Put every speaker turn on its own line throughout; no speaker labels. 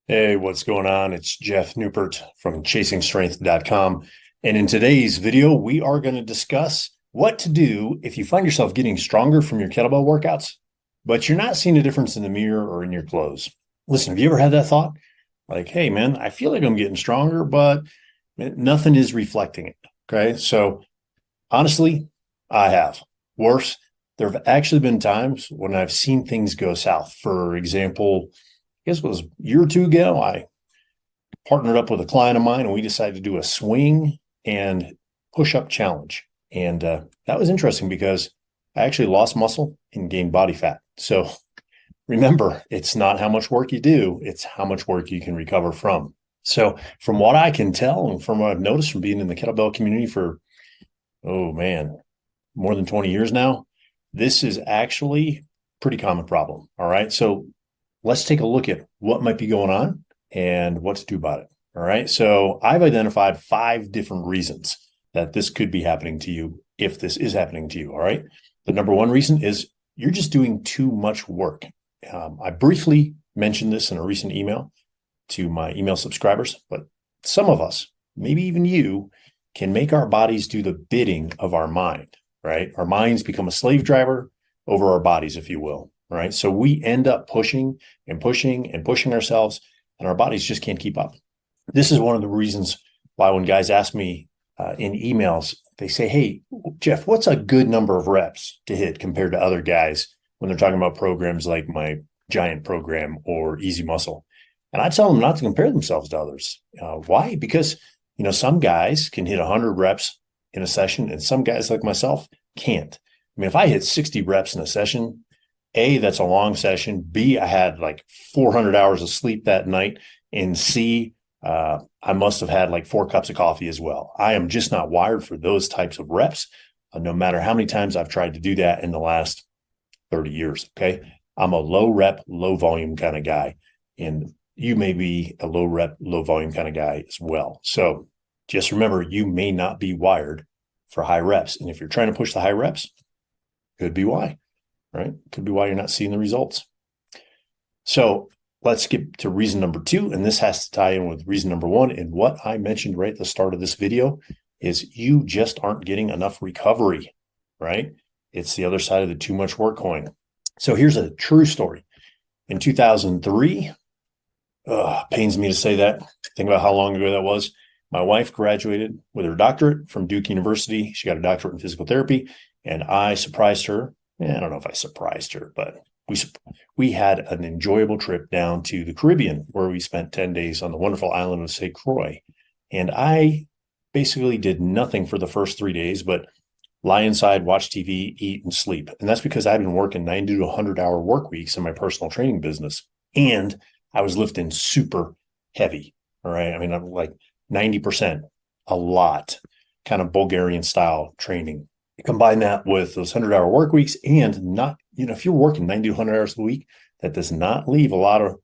Hey, what's going on? It's Jeff Newpert from ChasingStrength.com. And in today's video, we are going to discuss what to do if you find yourself getting stronger from your kettlebell workouts, but you're not seeing a difference in the mirror or in your clothes. Listen, have you ever had that thought? Like, hey, man, I feel like I'm getting stronger, but nothing is reflecting it. Okay. So honestly, I have. Worse, there have actually been times when I've seen things go south. For example, I guess it was a year or two ago, I partnered up with a client of mine and we decided to do a swing and push up challenge. And that was interesting because I actually lost muscle and gained body fat. So remember, it's not how much work you do, it's how much work you can recover from. So, from what I can tell and from what I've noticed from being in the kettlebell community for, oh man, more than 20 years now, this is actually a pretty common problem. All right. So, let's take a look at what might be going on and what to do about it. All right. So I've identified 5 different reasons that this could be happening to you if this is happening to you. All right. The number one reason is you're just doing too much work. I briefly mentioned this in a recent email to my email subscribers, but some of us, maybe even you, can make our bodies do the bidding of our mind, right? Our minds become a slave driver over our bodies, if you will. Right. So we end up pushing and pushing and pushing ourselves, and our bodies just can't keep up. This is one of the reasons why when guys ask me in emails, they say, hey, Jeff, what's a good number of reps to hit compared to other guys when they're talking about programs like my Giant program or Easy Muscle? And I tell them not to compare themselves to others. Why? Because, some guys can hit 100 reps in a session, and some guys like myself can't. I mean, if I hit 60 reps in a session, A, that's a long session. B, I had like 400 hours of sleep that night. And C, I must have had like 4 cups of coffee as well. I am just not wired for those types of reps, no matter how many times I've tried to do that in the last 30 years. Okay. I'm a low rep, low volume kind of guy. And you may be a low rep, low volume kind of guy as well. So just remember, you may not be wired for high reps. And if you're trying to push the high reps, could be why. Right? Could be why you're not seeing the results. So let's get to reason number 2. And this has to tie in with reason number 1. And what I mentioned right at the start of this video is you just aren't getting enough recovery, right? It's the other side of the too much work coin. So here's a true story. In 2003, pains me to say that. Think about how long ago that was. My wife graduated with her doctorate from Duke University. She got a doctorate in physical therapy, and I surprised her. I don't know if I surprised her, but we had an enjoyable trip down to the Caribbean where we spent 10 days on the wonderful island of St. Croix. And I basically did nothing for the first 3 days, but lie inside, watch TV, eat, and sleep. And that's because I've been working 90 to 100-hour work weeks in my personal training business. And I was lifting super heavy. All right. I mean, I'm like 90%, a lot, kind of Bulgarian style training. Combine that with those 100-hour work weeks and not, if you're working 90 to 100 hours a week, that does not leave a lot of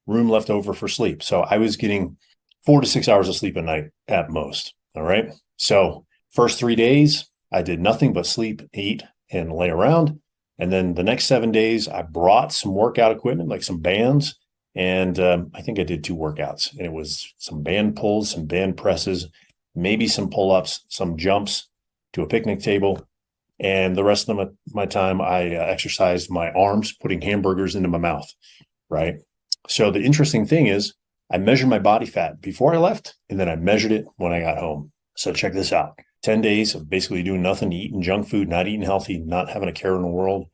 room left over for sleep. So I was getting 4 to 6 hours of sleep a night at most. All right. So first 3 days, I did nothing but sleep, eat, and lay around. And then the next 7 days, I brought some workout equipment, like some bands. And I think I did 2 workouts. And it was some band pulls, some band presses, maybe some pull-ups, some jumps to a picnic table. And the rest of my time, I exercised my arms, putting hamburgers into my mouth, right? So the interesting thing is I measured my body fat before I left, and then I measured it when I got home. So check this out. 10 days of basically doing nothing, eating junk food, not eating healthy, not having a care in the world.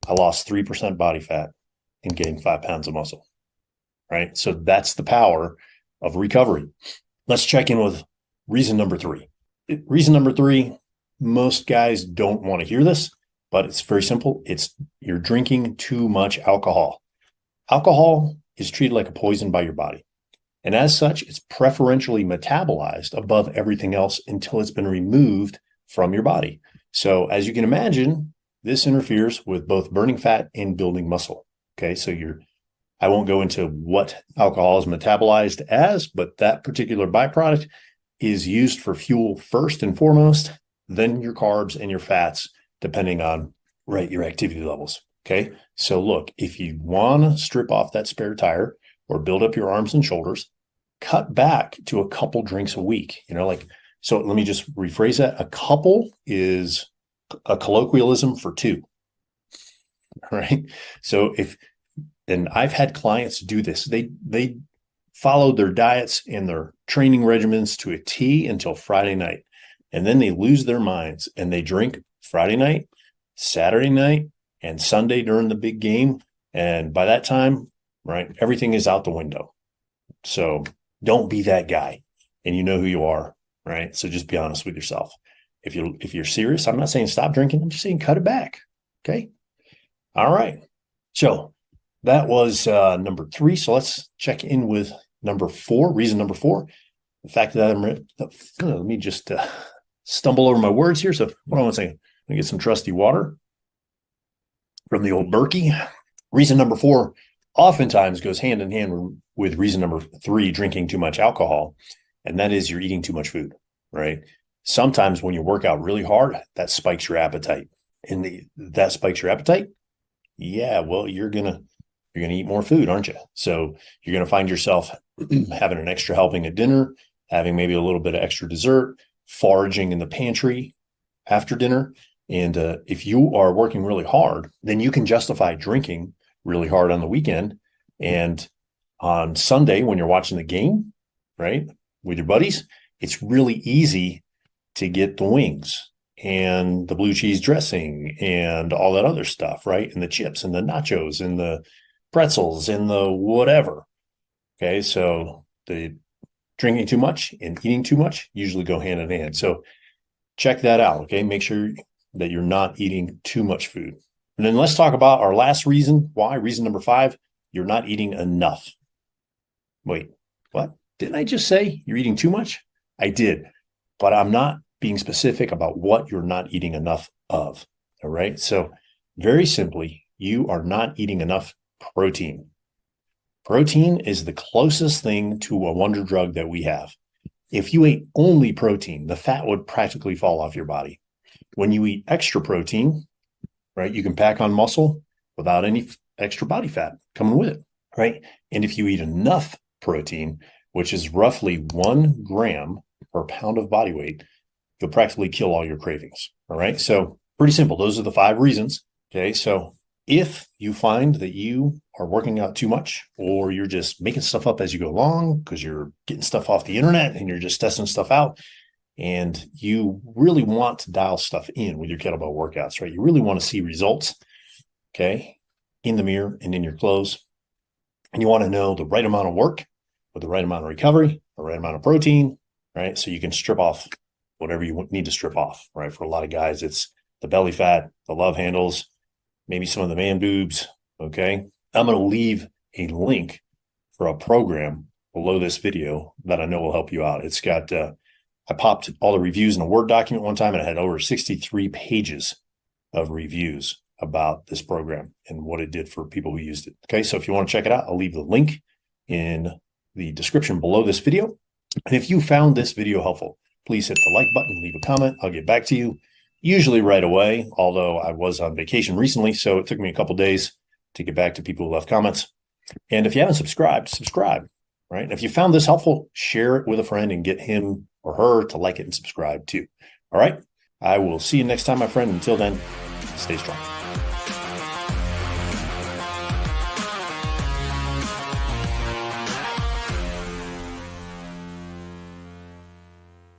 I lost 3% body fat and gained 5 pounds of muscle, right? So that's the power of recovery. Let's check in with reason number 3. Reason number 3, most guys don't want to hear this, but it's very simple. It's you're drinking too much alcohol. Alcohol is treated like a poison by your body. And as such, it's preferentially metabolized above everything else until it's been removed from your body. So as you can imagine, this interferes with both burning fat and building muscle. Okay, so I won't go into what alcohol is metabolized as, but that particular byproduct is used for fuel first and foremost, then your carbs and your fats, depending on your activity levels. Okay. So look, if you want to strip off that spare tire, or build up your arms and shoulders, cut back to a couple drinks a week. So let me just rephrase that. A couple is a colloquialism for two, right? So and I've had clients do this. They followed their diets and their training regimens to a T until Friday night. And then they lose their minds and they drink Friday night, Saturday night, and Sunday during the big game. And by that time, right, everything is out the window. So don't be that guy. And you know who you are, right? So just be honest with yourself. If you're serious, I'm not saying stop drinking. I'm just saying cut it back. Okay. All right. So that was number 3. So let's check in with number 4. Reason number 4. The fact that let me just stumble over my words here. So what I want to say, I'm going to get some trusty water from the old Berkey. Reason number 4 oftentimes goes hand in hand with reason number 3, drinking too much alcohol. And that is you're eating too much food, right? Sometimes when you work out really hard, that spikes your appetite. And that spikes your appetite. Yeah, well, you're gonna eat more food, aren't you? So you're gonna find yourself having an extra helping at dinner, having maybe a little bit of extra dessert, foraging in the pantry after dinner. And if you are working really hard, then you can justify drinking really hard on the weekend. And on Sunday, when you're watching the game, right, with your buddies, it's really easy to get the wings and the blue cheese dressing and all that other stuff, right? And the chips and the nachos and the pretzels and the whatever. Okay, so the drinking too much and eating too much usually go hand in hand. So check that out, okay? Make sure that you're not eating too much food. And then let's talk about our last reason. Why? Reason number 5, you're not eating enough. Wait, what? Didn't I just say you're eating too much? I did, but I'm not being specific about what you're not eating enough of, all right? So very simply, you are not eating enough protein. Protein is the closest thing to a wonder drug that we have. If you ate only protein, the fat would practically fall off your body. When you eat extra protein, right, you can pack on muscle without any extra body fat coming with it, right? And if you eat enough protein, which is roughly 1 gram per pound of body weight, you'll practically kill all your cravings. All right. So pretty simple. Those are the 5 reasons. Okay. So if you find that you are working out too much, or you're just making stuff up as you go along because you're getting stuff off the internet and you're just testing stuff out, and you really want to dial stuff in with your kettlebell workouts, right? You really want to see results, okay, in the mirror and in your clothes. And you want to know the right amount of work with the right amount of recovery, the right amount of protein, right? So you can strip off whatever you need to strip off, right? For a lot of guys, it's the belly fat, the love handles, maybe some of the man boobs, okay? I'm going to leave a link for a program below this video that I know will help you out. It's got, I popped all the reviews in a Word document one time, and I had over 63 pages of reviews about this program and what it did for people who used it. Okay, so if you want to check it out, I'll leave the link in the description below this video. And if you found this video helpful, please hit the like button, leave a comment. I'll get back to you, usually right away, although I was on vacation recently, so it took me a couple days to get back to people who left comments. And if you haven't subscribed, subscribe, right? And if you found this helpful, share it with a friend and get him or her to like it and subscribe too. All right, I will see you next time, my friend. Until then, stay strong.